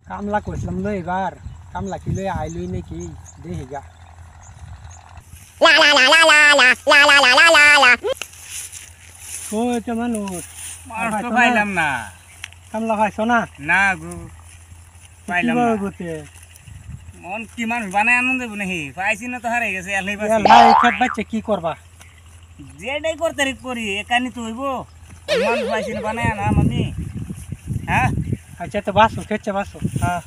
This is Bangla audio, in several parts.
কামলা কইছিলাম না এবার কামলা কি লই আইলই নাকি দেখি গা লা লা লা লা লা লা লা লা লা লা লা কই তো মানুষ মাছ তো পাইলাম না কামলা খাইছ না না গো পাইলাম না গোতে মন কি মানুষ বানায় আনন্দ দেব নাকি পাইছি না তো হারাই গেছে আলাই পাইছি ভাই খেত বাচ্চা কি করবা যেটাই করতে করি একানি তো হইব মানুষ পাইছি না বানায় না আমি হ্যাঁ আচ্ছা তো বাসো খেচ্ছে বাসো হ্যাঁ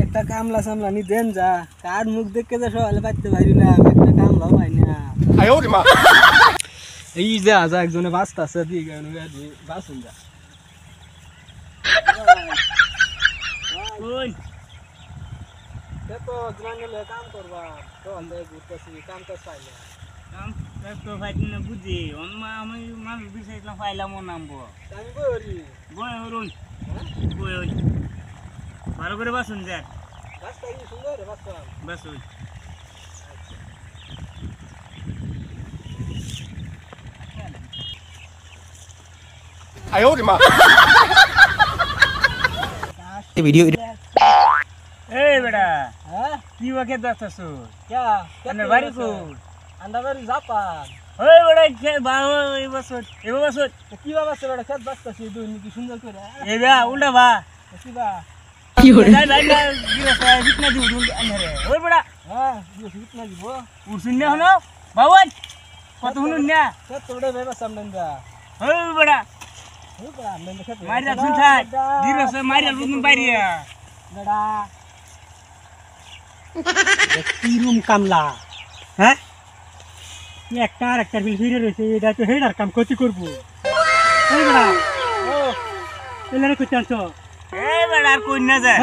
একটা কামলা সামলা নি দেন যা কার মুখ দেখে যা সকালে পাইতে পারি না একটা কামলাও পাই না এই যা যা একজনে বাস্তা আছে দিয়ে গেল বাসুন যা কই দেখো জঙ্গলে কাম করবা তো আমরা ঘুরতেছি কাম তো পাই না কাম তো পাইছি না বুঝি আমি মানুষ বিষয়ছিলাম পাইলাম ও নামবো আমি করি বয় হরুন বয় ভালো করে বাসুন যাক বাস্তা কি সুন্দর বাস্তা বাসুন वीडियो এই বেটা হ্যাঁ কি ওকে দেখতেছো क्या আন্দার বাড়ি কো अंडा बारी जापान ওই বেটা কে বাও এই বছর কি বাবা সে বড় খেত বাস্তাছি দুই কি সুন্দর করে এই বা উল্টা বা কি বা নাই নাই না গিরা সাই বিটনা দি উড় আনরে ওই বেটা হ্যাঁ দিও কিতনা দিব উড়ছুন না হলো বাবন কত হুনুন না খেত তো বড় বেবা সামনে দা ওই বেটা हो बा मैं खेत মারিয়া শুনছাই গিরা সাই মারিয়া রুম বাইরিয়া बड़ा কি রুম কামলা হ্যাঁ কি একটা বিল ফিরে রইছে এটা তো হেডার কাম কত করব এই বড়া ও এলারে কই চালছো এই বেটা আর কই না যায়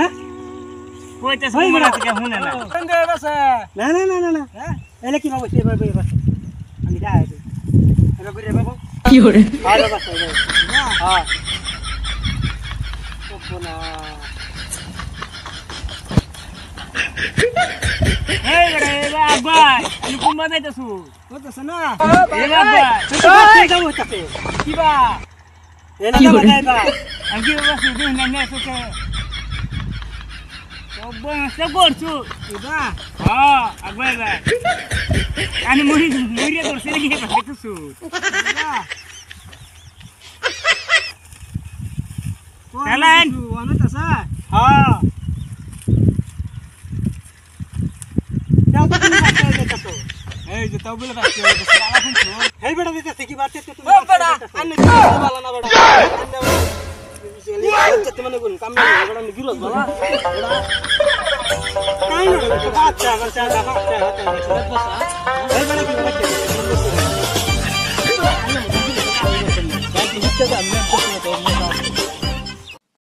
কইতেছ মোরা থেকে হুনে না বন্ধে বসে না না না না না হ্যাঁ এলে কি বাবু সে বাবু বস আমি যাই এলে করে বাবু কি হরে ভালো বসে না হ্যাঁ তো না এই বেটা এই বাবাই আমি কুম্বা যাইতাছু কইতেছ না এই বাবাই তুই যাও তাতে কি বা এলা না বাগাইবা আমি কি বাসু দিন না না তোকে সবন সব করছু ইবা হ্যাঁ আগবাই বা আমি মরিয়া ধরছে নাকি খাইতেছু চালান ওনা তাসা হ্যাঁ যাও তো তুমি বাচ্চা হয়ে যাচ্ছো এই যে তাও বলে বাচ্চা সালা শুনছো হেই বেটা দিতেছে কি বাচ্চা তুমি ও বেটা আন্নে ভালো না বেটা আন্নে যেতে মনে করুন কাম না বেটা আমি গিরস বাবা কাই না বাচ্চা বাচ্চা বাচ্চা